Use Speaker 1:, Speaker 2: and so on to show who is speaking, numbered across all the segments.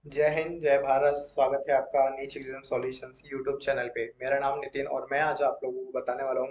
Speaker 1: जय हिंद, जय भारत। स्वागत है आपका नीच एग्जाम सॉल्यूशंस यूट्यूब चैनल पे। मेरा नाम नितिन और मैं आज आप लोगों को बताने वाला हूँ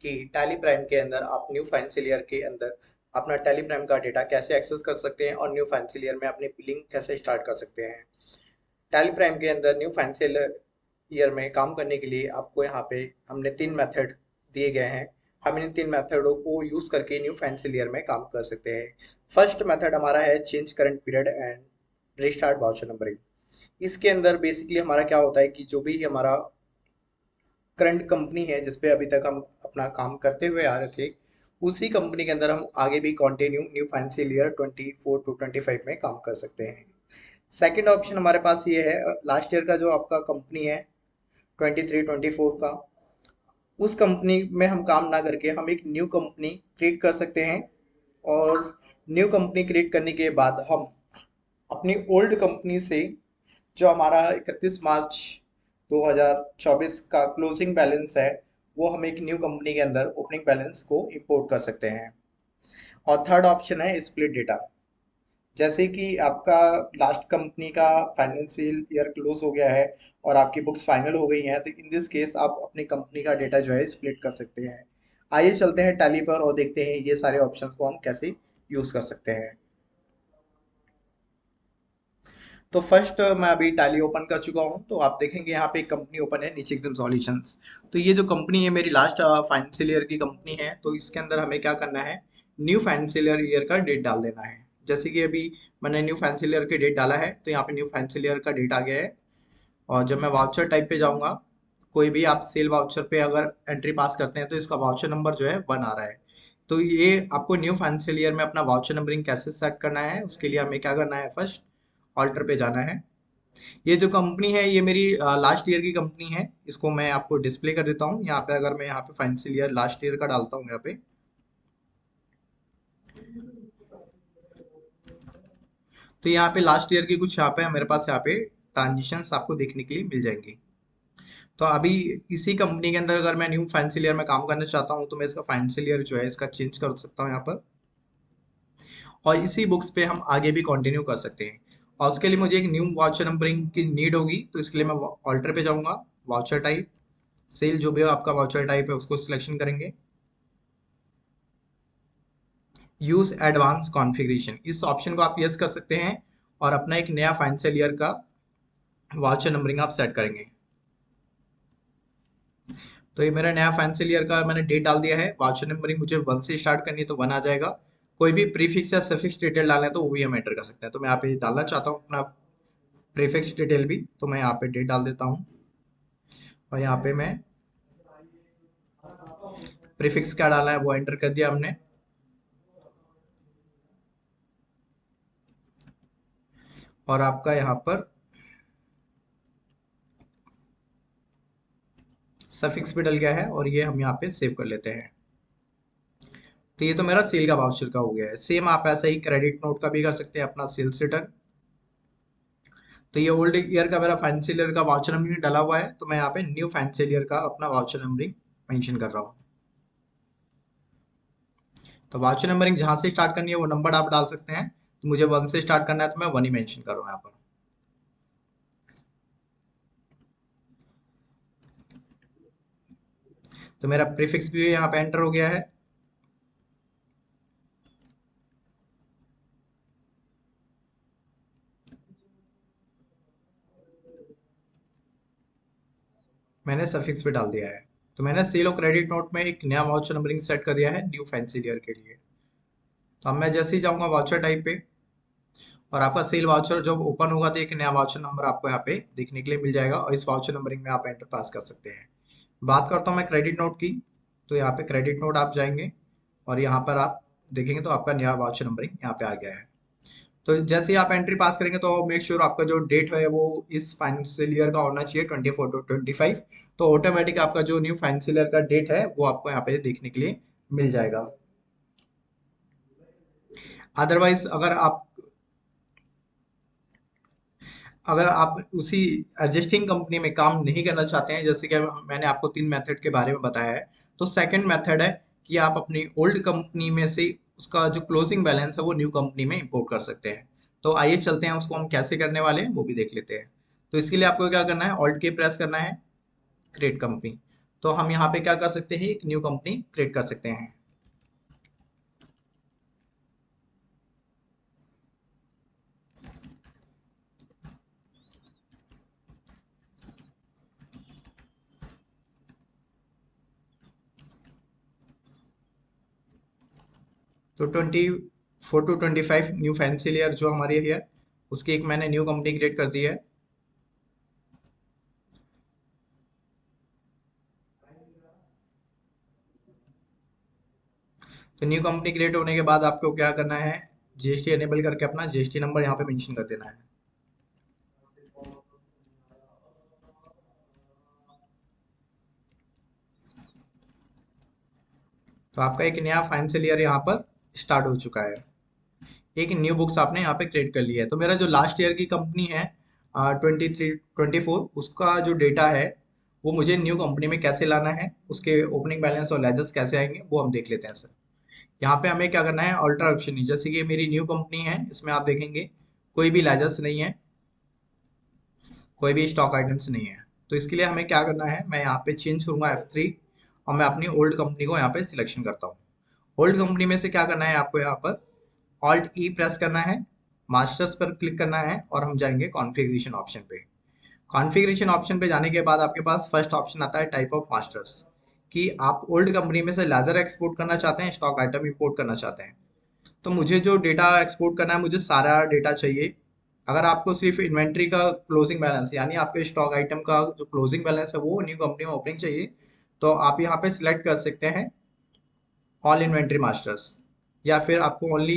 Speaker 1: कि टैली प्राइम के अंदर आप न्यू फाइनेंशियल ईयर के अंदर अपना टैली प्राइम का डेटा कैसे एक्सेस कर सकते हैं और न्यू फाइनेंशियल ईयर में अपनी बिलिंग कैसे स्टार्ट कर सकते हैं। टैली प्राइम के अंदर न्यू फाइनेंशियल ईयर में काम करने के लिए आपको यहाँ पे हमने 3 मेथड दिए गए हैं। हम इन 3 मेथडों को यूज करके न्यू फाइनेंशियल ईयर में काम कर सकते हैं। फर्स्ट मेथड हमारा है change current period and restart voucher numbering. इसके अंदर बेसिकली हमारा क्या होता है कि जो भी हमारा करंट कंपनी है जिसपे अभी तक हम अपना काम करते हुए आ रहे थे, उसी कंपनी के अंदर हम आगे भी continue new financial year 24 to 25 में काम कर सकते हैं। सेकंड ऑप्शन हमारे पास ये है, लास्ट ईयर का जो आपका कंपनी है 23-24 का, उस कंपनी में हम काम ना करके हम एक न्यू कंपनी क्रिएट कर सकते हैं। और न्यू कंपनी क्रिएट करने के बाद हम अपनी ओल्ड कंपनी से जो हमारा 31 मार्च 2024 का क्लोजिंग बैलेंस है, वो हम एक न्यू कंपनी के अंदर ओपनिंग बैलेंस को इंपोर्ट कर सकते हैं। और थर्ड ऑप्शन है स्प्लिट डेटा। जैसे कि आपका लास्ट कंपनी का फाइनेंशियल ईयर क्लोज हो गया है और आपकी बुक्स फाइनल हो गई हैं, तो इन दिस केस आप अपनी कंपनी का डेटा जो है स्प्लिट कर सकते हैं। आइए चलते हैं टैली पर और देखते हैं ये सारे ऑप्शंस को हम कैसे यूज कर सकते हैं। तो फर्स्ट मैं अभी टैली ओपन कर चुका हूँ, तो आप देखेंगे यहाँ पे एक कंपनी ओपन है नीचे एकदम सॉल्यूशंस। तो ये जो कंपनी है मेरी लास्ट फाइनेंशियल ईयर की कंपनी है। तो इसके अंदर हमें क्या करना है, न्यू फाइनेंशियल ईयर का डेट डाल देना है। जैसे कि अभी मैंने न्यू फाइनेंशियल ईयर की डेट डाला है, तो यहाँ पे न्यू फाइनेंशियल ईयर का डेट आ गया है। और जब मैं वाउचर टाइप पे जाऊंगा, कोई भी आप सेल वाउचर पे अगर एंट्री पास करते हैं तो इसका वाउचर नंबर जो है 1 आ रहा है। तो ये आपको न्यू फाइनेंशियल ईयर में अपना वाउचर नंबरिंग कैसे सेट करना है, उसके लिए हमें क्या करना है, फर्स्ट ऑल्टर पे जाना है। ये जो कंपनी है ये मेरी लास्ट ईयर की कंपनी है। इसको मैं आपको डिस्प्ले कर देता हूँ यहाँ पे। अगर मैं यहाँ पे फाइनेंशियल ईयर लास्ट ईयर का डालता हूँ यहाँ पे, तो यहाँ पे लास्ट ईयर की कुछ यहाँ पे मेरे पास यहाँ पे ट्रांजिशंस आपको देखने के लिए मिल जाएंगी। तो अभी इसी कंपनी के अंदर अगर मैं न्यू फाइनेंशियल ईयर में काम करना चाहता हूँ, तो मैं इसका फाइनेंशियल ईयर जो है इसका चेंज कर सकता हूँ यहाँ पर। और इसी बुक्स पे हम आगे भी कंटिन्यू कर सकते हैं। और उसके लिए मुझे एक न्यू वाउचर नंबरिंग की नीड होगी, तो इसके लिए मैं ऑल्टर पे जाऊंगा, वाउचर टाइप, सेल जो भी आपका वाउचर टाइप है उसको सिलेक्शन करेंगे, यूज एडवांस कॉन्फ़िगरेशन, इस ऑप्शन को आप यस कर सकते हैं। और अपना एक नया फाइनेंशियल ईयर का वाउचर नंबरिंग आप सेट करेंगे। तो ये मेरा नया फाइनेंशियल ईयर का मैंने डेट डाल दिया है। वाउचर नंबरिंग मुझे 1 से स्टार्ट करनी है तो 1 आ जाएगा। कोई भी प्रीफिक्स या सफिक्स डिटेल डालना है तो वो भी हम एंटर कर सकते हैं। तो मैं यहाँ पे डालना चाहता हूँ अपना प्रीफिक्स डिटेल भी, तो मैं यहाँ पे डेट डाल देता हूँ। और यहाँ पे मैं प्रीफिक्स क्या डालना है वो एंटर कर दिया हमने। और आपका यहाँ पर सफिक्स भी डल गया है और ये हम यहाँ पे सेव कर लेते हैं। तो ये तो मेरा सेल का वाउचर का हो गया है। सेम आप ऐसा ही क्रेडिट नोट का भी कर सकते हैं, अपना सेल्स रिटर्न। तो ये ओल्ड ईयर का मेरा फाइनेंशियल ईयर का वाउचर नंबरिंग डला हुआ है, तो मैं यहाँ पे न्यू फाइनेंशियल ईयर का अपना वाउचर नंबरिंग मेंशन कर रहा हूँ। तो वाउचर नंबरिंग जहाँ से स्टार्ट करनी है वो नंबर आप डाल सकते हैं। तो मुझे 1 से स्टार्ट करना है तो मैं 1 ही मेंशन कर रहा हूँ यहाँ पर। तो मेरा प्रीफिक्स भी यहाँ पे एंटर हो गया है। मैंने सफिक्स भी डाल दिया है। तो मैंने सेल और क्रेडिट नोट में एक नया वाउचर नंबरिंग सेट कर दिया है न्यू फाइनेंशियल ईयर के लिए। तो अब मैं जैसे ही जाऊंगा वाउचर टाइप पे, और आपका सेल वाउचर जब ओपन होगा तो एक नया वाउचर नंबर आपको यहाँ पे देखने के लिए मिल जाएगा और इस वाउचर नंबरिंग में आप एंटर पास कर सकते हैं। बात करता हूँ मैं क्रेडिट नोट की। तो यहाँ पे क्रेडिट नोट आप जाएंगे और यहाँ पर आप देखेंगे तो आपका नया वाउचर नंबरिंग यहाँ पे आ गया है। तो जैसे ही आप एंट्री पास करेंगे तो मेक श्योर आपका जो डेट है वो इस फाइनेंशियल ईयर का होना चाहिए 24 to 25। तो ऑटोमेटिक आपका जो न्यू फाइनेंशियल ईयर का डेट है वो आपको यहाँ पे देखने के लिए मिल जाएगा। अदरवाइज अगर आप उसी एडजस्टिंग कंपनी में काम नहीं करना चाहते हैं, जैसे कि मैंने आपको 3 मेथड के बारे में बताया है, तो सेकंड मेथड है कि आप अपनी ओल्ड कंपनी में से उसका जो क्लोजिंग बैलेंस है वो न्यू कंपनी में इंपोर्ट कर सकते हैं। तो आइए चलते हैं, उसको हम कैसे करने वाले हैं वो भी देख लेते हैं। तो इसके लिए आपको क्या करना है, ऑल्ट के प्रेस करना है, क्रिएट कंपनी। तो हम यहाँ पे क्या कर सकते हैं, एक न्यू कंपनी क्रिएट कर सकते हैं। तो 24 to 25 न्यू फैंसी लेयर जो हमारी है, उसकी एक मैंने न्यू कंपनी क्रिएट कर दी है। तो न्यू कंपनी क्रिएट होने के बाद आपको क्या करना है, जीएसटी एनेबल करके अपना जीएसटी नंबर यहाँ पे मेंशन कर देना है। तो आपका एक नया फाइनेंशियल ईयर यहाँ पर स्टार्ट हो चुका है, एक न्यू बुक्स आपने यहाँ पे क्रिएट कर लिया है। तो मेरा जो लास्ट ईयर की कंपनी है 23-24, उसका जो डेटा है वो मुझे न्यू कंपनी में कैसे लाना है, उसके ओपनिंग बैलेंस और लेजर्स कैसे आएंगे वो हम देख लेते हैं सर। यहाँ पे हमें क्या करना है, अल्टर ऑप्शन, जैसे कि मेरी न्यू कंपनी है, इसमें आप देखेंगे कोई भी लेजर्स नहीं है, कोई भी स्टॉक आइटम्स नहीं है। तो इसके लिए हमें क्या करना है, मैं यहाँ पे चेंज करूंगा F3 और मैं अपनी ओल्ड कंपनी को यहाँ पे सिलेक्शन करता हूँ। ओल्ड कंपनी में से क्या करना है आपको, यहाँ पर ऑल्ट ई प्रेस करना है, मास्टर्स पर क्लिक करना है और हम जाएंगे कॉन्फ़िगरेशन ऑप्शन पे। कॉन्फ़िगरेशन ऑप्शन पे जाने के बाद आपके पास फर्स्ट ऑप्शन आता है टाइप ऑफ मास्टर्स, कि आप ओल्ड कंपनी में से लेजर एक्सपोर्ट करना चाहते हैं, स्टॉक आइटम इंपोर्ट करना चाहते हैं। तो मुझे जो डेटा एक्सपोर्ट करना है, मुझे सारा डेटा चाहिए। अगर आपको सिर्फ इन्वेंट्री का क्लोजिंग बैलेंस, यानी आपके स्टॉक आइटम का जो क्लोजिंग बैलेंस है वो न्यू कंपनी में ओपनिंग चाहिए, तो आप यहाँ पे सिलेक्ट कर सकते हैं ऑल इन्वेंट्री मास्टर्स, या फिर आपको ओनली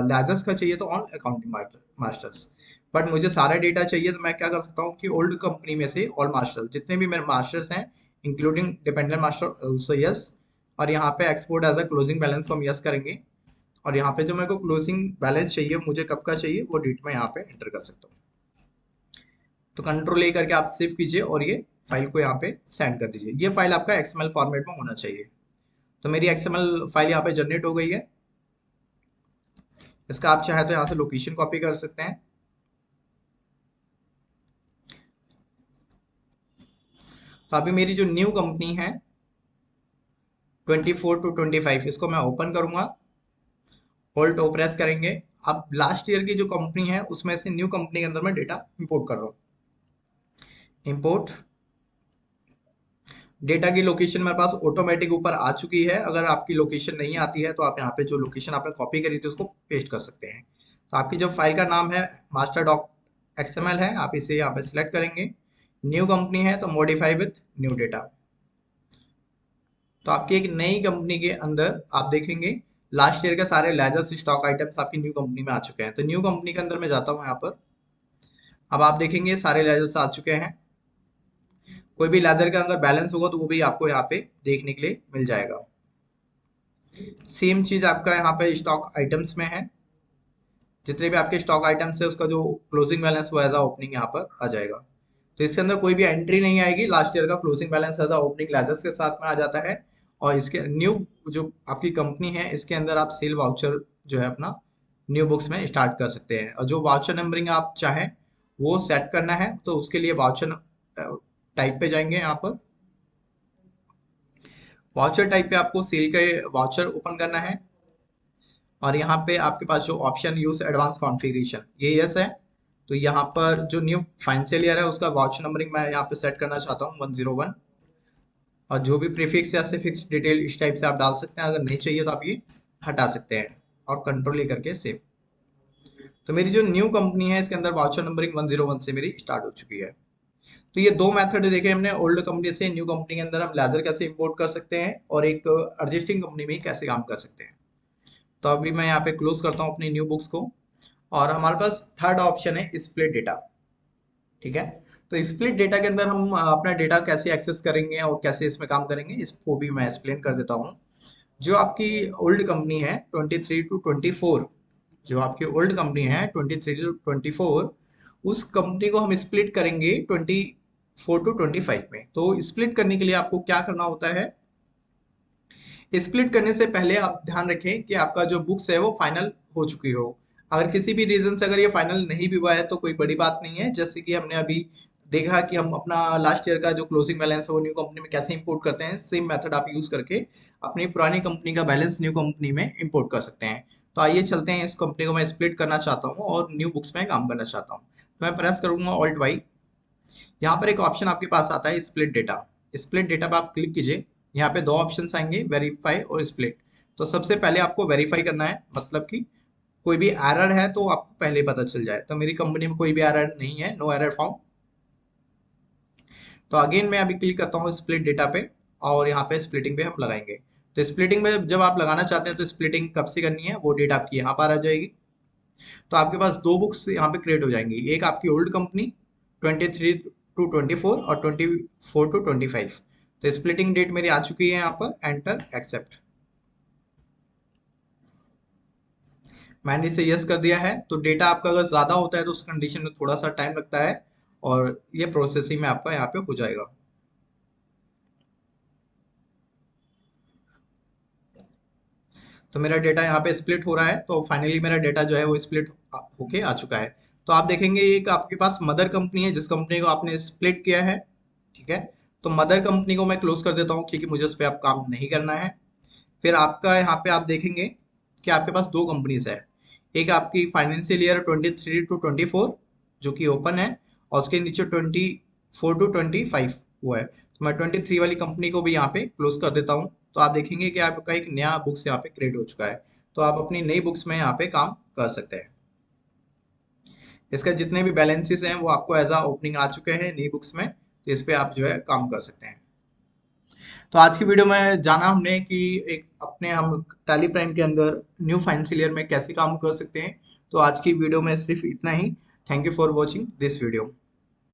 Speaker 1: लेजर्स का चाहिए तो ऑल अकाउंटिंग मास्टर्स। बट मुझे सारा डेटा चाहिए, तो मैं क्या कर सकता हूँ कि ओल्ड कंपनी में से ऑल मास्टर्स, जितने भी मेरे मास्टर्स हैं including dependent master also yes, और यहाँ पे export as a closing balance को हम यस करेंगे। और यहाँ पे जो मेरे को क्लोजिंग बैलेंस चाहिए, मुझे कब का चाहिए, वो डेट में यहाँ पे एंटर कर सकता हूँ। तो कंट्रोल ए करके आप सेव कीजिए और ये फाइल को यहाँ पे सेंड कर दीजिए। ये फाइल आपका एक्सएमएल फॉर्मेट में होना चाहिए। तो मेरी एक्सएमएल फाइल यहाँ पे जनरेट हो गई है। इसका आप चाहे तो यहाँ से लोकेशन कॉपी कर सकते हैं। तो अभी मेरी जो न्यू कंपनी है 24 to 25, इसको मैं ओपन करूंगा, होल्ड ओ प्रेस करेंगे। अब लास्ट ईयर की जो कंपनी है उसमें से न्यू कंपनी के अंदर मैं डेटा इंपोर्ट कर रहा हूँ। इंपोर्ट डेटा की लोकेशन मेरे पास ऑटोमेटिक ऊपर आ चुकी है। अगर आपकी लोकेशन नहीं आती है तो आप यहाँ पे जो लोकेशन आपने कॉपी करी थी उसको पेस्ट कर सकते हैं। तो आपकी जो फाइल का नाम है मास्टर डॉक एक्सएमएल है, आप इसे यहाँ पे सिलेक्ट करेंगे। न्यू कंपनी है तो मॉडिफाई विथ न्यू डेटा। तो आपकी एक नई कंपनी के अंदर आप देखेंगे लास्ट ईयर के सारे लेजर्स स्टॉक आइटम्स आपकी न्यू कंपनी में आ चुके हैं। तो न्यू कंपनी के अंदर मैं जाता हूँ यहाँ पर। अब आप देखेंगे सारे लेजर्स आ चुके हैं। कोई भी लेजर का अगर बैलेंस होगा तो वो भी आपको यहाँ पे देखने के लिए मिल जाएगा। सेम चीज आपका यहाँ पे स्टॉक आइटम्स में है, जितने भी आपके स्टॉक आइटम्स है उसका जो क्लोजिंग बैलेंस वो एज अ ओपनिंग यहाँ पर आ जाएगा। तो इसके अंदर कोई भी एंट्री नहीं आएगी, लास्ट ईयर का closing balance as a opening ledgers के साथ में आ जाता है। और इसके न्यू जो आपकी कंपनी है इसके अंदर आप सेल वाउचर जो है अपना न्यू बुक्स में स्टार्ट कर सकते हैं। और जो वाउचर नंबरिंग आप चाहें वो सेट करना है, तो उसके लिए वाउचर टाइप पे जाएंगे। यहाँ पर वाउचर टाइप पे आपको सेल के वाउचर ओपन करना है, और यहाँ पे आपके पास जो ऑप्शन यूज एडवांस कॉन्फ़िगरेशन ये यस है। तो यहाँ पर जो न्यू फाइनेंशियल ईयर है उसका वाउचर नंबरिंग मैं यहाँ पे सेट करना चाहता हूँ 101। और जो भी प्रीफिक्स या सफिक्स डिटेल इस टाइप से आप डाल सकते हैं, अगर नहीं चाहिए तो आप ये हटा सकते हैं और कंट्रोल ही करके सेव। तो मेरी जो न्यू कंपनी है इसके अंदर वाउचर नंबरिंग 101 से मेरी स्टार्ट हो चुकी है। तो ये दो मेथड देखे हमने, ओल्ड कंपनी से न्यू कंपनी के अंदर हम लेजर कैसे इंपोर्ट कर सकते हैं और एक एग्जिस्टिंग कंपनी में कैसे काम कर सकते हैं। तो अभी मैं यहाँ पे क्लोज करता हूँ अपनी न्यू बुक्स को, और हमारे पास थर्ड ऑप्शन है स्प्लिट डेटा। ठीक है, तो स्प्लिट डेटा के अंदर हम अपना डेटा कैसे एक्सेस करेंगे और कैसे इसमें काम करेंगे इसको भी मैं एक्सप्लेन कर देता हूँ। जो आपकी ओल्ड कंपनी है 23 to 24, जो आपकी ओल्ड कंपनी है 23 to 24, उस कंपनी को हम स्प्लिट करेंगे 24 to 25 में। तो स्प्लिट करने के लिए आपको क्या करना होता है, स्प्लिट करने से पहले आप ध्यान रखें कि आपका जो बुक्स है वो फाइनल हो चुकी हो। अगर किसी भी रीजन से अगर ये फाइनल नहीं भी हुआ है तो कोई बड़ी बात नहीं है। जैसे कि हमने अभी देखा कि हम अपना लास्ट ईयर का जो क्लोजिंग बैलेंस है वो न्यू कंपनी में कैसे इंपोर्ट करते हैं, सेम मेथड आप यूज करके अपनी पुरानी कंपनी का बैलेंस न्यू कंपनी में इंपोर्ट कर सकते हैं। तो आइए चलते हैं, इस कंपनी को मैं स्प्लिट करना चाहता हूँ और न्यू बुक्स में काम करना चाहता हूँ। तो मैं प्रेस करूंगा ऑल्ट वाई। यहाँ पर एक ऑप्शन आपके पास आता है स्प्लिट डेटा। स्प्लिट डेटा पर आप क्लिक कीजिए। यहाँ पे दो ऑप्शन आएंगे, वेरीफाई और स्प्लिट। तो सबसे पहले आपको वेरीफाई करना है, मतलब कि कोई भी एरर है तो आपको पहले ही पता चल जाए। तो मेरी कंपनी में कोई भी एरर नहीं है, नो एरर फाउंड। तो अगेन मैं अभी क्लिक करता हूँ स्प्लिट डेटा पे और यहाँ पे स्प्लिटिंग पे हम लगाएंगे। तो स्प्लिटिंग में जब आप लगाना चाहते हैं तो स्प्लिटिंग कब से करनी है वो डेट आपकी यहाँ पर आ जाएगी। तो आपके पास दो बुक्स यहाँ पे क्रिएट हो जाएंगी, एक आपकी ओल्ड कंपनी 23 to 24 और 24 to 25। तो स्प्लिटिंग डेट मेरी आ चुकी है, यहाँ पर एंटर एक्सेप्ट। मैंने इसे यस कर दिया है। तो डेटा आपका अगर ज़्यादा होता है तो उस कंडीशन में थोड़ा सा टाइम लगता है और ये प्रोसेसिंग में आपका यहाँ पे हो जाएगा। तो मेरा डेटा यहाँ पे स्प्लिट हो रहा है, तो फाइनली मेरा डेटा जो है वो स्प्लिट होके आ चुका है। तो आप देखेंगे एक आपके पास मदर कंपनी है जिस कंपनी को आपने स्प्लिट किया है, ठीक है। तो मदर कंपनी को मैं क्लोज कर देता हूँ क्योंकि मुझे उस पर अब काम नहीं करना है। फिर आपका यहाँ पे आप देखेंगे कि आपके पास दो कंपनीज है। एक आपकी फाइनेंशियल ईयर 23 to 24 जो कि ओपन है, और उसके नीचे 24 to 25 हुआ है। तो मैं 23 वाली कंपनी को भी यहाँ पे क्लोज कर देता हूँ। तो आप देखेंगे कि आपका एक नया बुक्स यहाँ पे क्रिएट हो चुका है। तो आप अपनी नई बुक्स में यहाँ पे काम कर सकते हैं। इसका जितने भी बैलेंसेस हैं वो आपको एज आ ओपनिंग आ चुके हैं नई बुक्स में, तो इस पे आप जो है काम कर सकते हैं। तो आज की वीडियो में जाना हमने कि एक अपने हम टैली प्राइम के अंदर न्यू फाइनेंशियल ईयर में कैसे काम कर सकते हैं। तो आज की वीडियो में सिर्फ इतना ही। Thank you for watching this video.